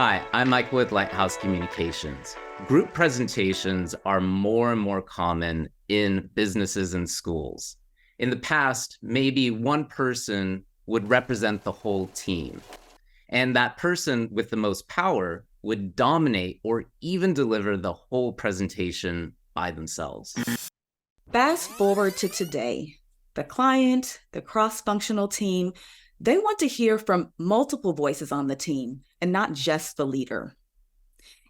Hi, I'm Mike with Lighthouse Communications. Group presentations are more and more common in businesses and schools. In the past, maybe one person would represent the whole team, and that person with the most power would dominate or even deliver the whole presentation by themselves. Fast forward to today. The client, the cross-functional team, they want to hear from multiple voices on the team and not just the leader.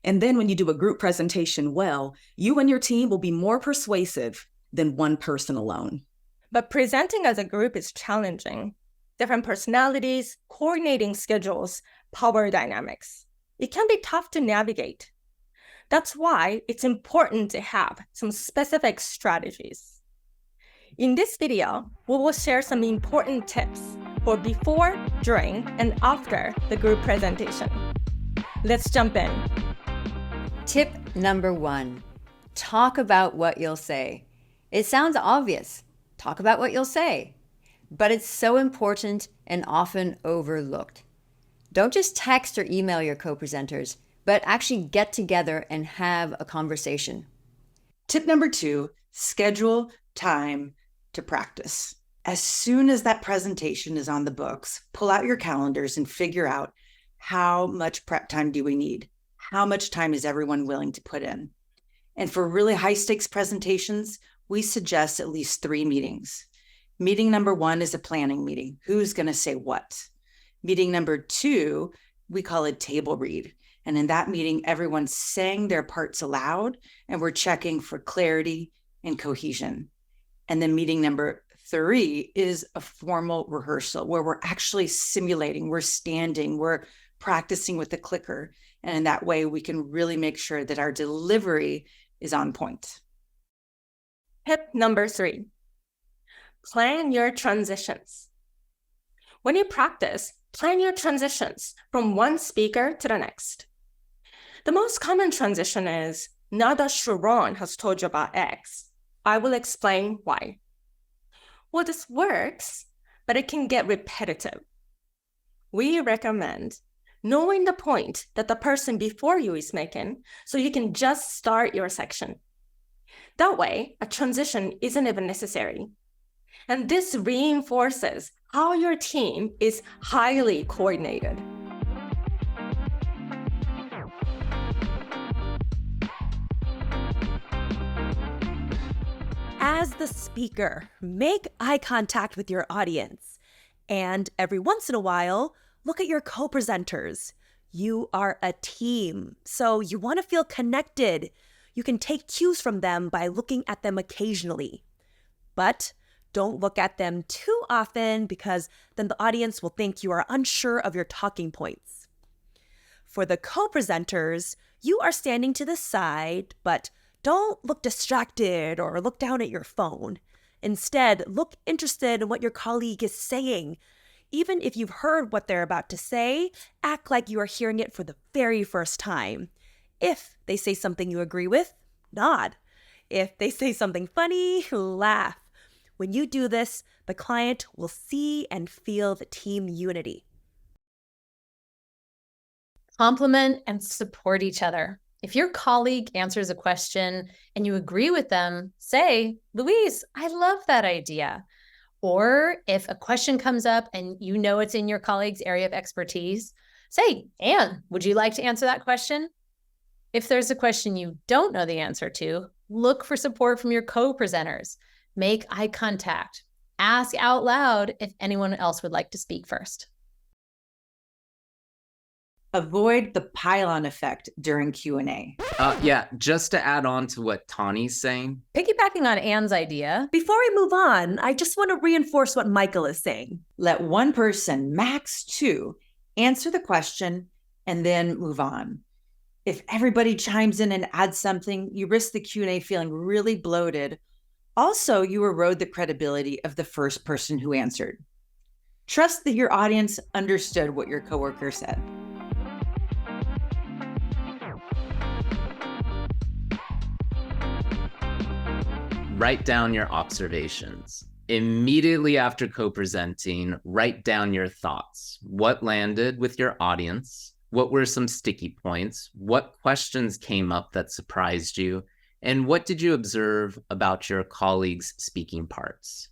And then when you do a group presentation well, you and your team will be more persuasive than one person alone. But presenting as a group is challenging. Different personalities, coordinating schedules, power dynamics. It can be tough to navigate. That's why it's important to have some specific strategies. In this video, we will share some important tips for before, during, and after the group presentation. Let's jump in. Tip number 1, talk about what you'll say. It sounds obvious, talk about what you'll say, but it's so important and often overlooked. Don't just text or email your co-presenters, but actually get together and have a conversation. Tip number 2, schedule time to practice. As soon as that presentation is on the books, pull out your calendars and figure out how much prep time do we need? How much time is everyone willing to put in? And for really high stakes presentations, we suggest at least 3 meetings. Meeting number 1 is a planning meeting. Who's going to say what? Meeting number 2, we call it table read. And in that meeting, everyone's saying their parts aloud and we're checking for clarity and cohesion. And then meeting number 3 is a formal rehearsal where we're actually simulating, we're standing, we're practicing with the clicker. And in that way, we can really make sure that our delivery is on point. Tip number 3, plan your transitions. When you practice, plan your transitions from one speaker to the next. The most common transition is, now that Sharon has told you about X, I will explain why. Well, this works, but it can get repetitive. We recommend knowing the point that the person before you is making so you can just start your section. That way, a transition isn't even necessary. And this reinforces how your team is highly coordinated. As the speaker, make eye contact with your audience. And every once in a while, look at your co-presenters. You are a team, so you want to feel connected. You can take cues from them by looking at them occasionally. But don't look at them too often because then the audience will think you are unsure of your talking points. For the co-presenters, you are standing to the side, but don't look distracted or look down at your phone. Instead, look interested in what your colleague is saying. Even if you've heard what they're about to say, act like you are hearing it for the very first time. If they say something you agree with, nod. If they say something funny, laugh. When you do this, the client will see and feel the team unity. Compliment and support each other. If your colleague answers a question and you agree with them, say, Louise, I love that idea. Or if a question comes up and you know it's in your colleague's area of expertise, say, Anne, would you like to answer that question? If there's a question you don't know the answer to, look for support from your co-presenters. Make eye contact. Ask out loud if anyone else would like to speak first. Avoid the pile-on effect during Q&A. Just to add on to what Tani's saying. Piggybacking on Anne's idea, Before we move on, I just want to reinforce what Michael is saying. Let one person, max 2, answer the question and then move on. If everybody chimes in and adds something, you risk the Q&A feeling really bloated. Also, you erode the credibility of the first person who answered. Trust that your audience understood what your coworker said. Write down your observations. Immediately after co-presenting, write down your thoughts. What landed with your audience? What were some sticky points? What questions came up that surprised you? And what did you observe about your colleagues' speaking parts?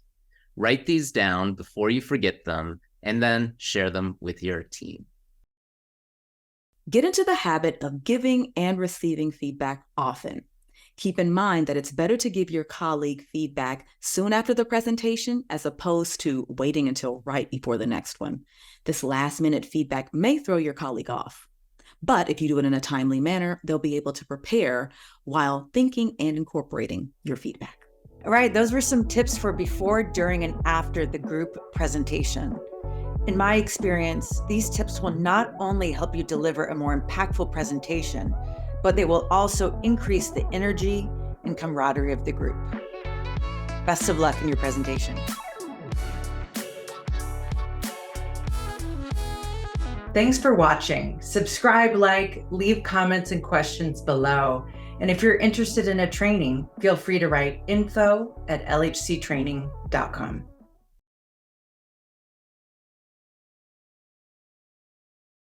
Write these down before you forget them, and then share them with your team. Get into the habit of giving and receiving feedback often. Keep in mind that it's better to give your colleague feedback soon after the presentation as opposed to waiting until right before the next one. This last-minute feedback may throw your colleague off. But if you do it in a timely manner, they'll be able to prepare while thinking and incorporating your feedback. All right, those were some tips for before, during, and after the group presentation. In my experience, these tips will not only help you deliver a more impactful presentation, but they will also increase the energy and camaraderie of the group. Best of luck in your presentation. Thanks for watching. Subscribe, leave comments and questions below. And if you're interested in a training, feel free to write info@lhctraining.com.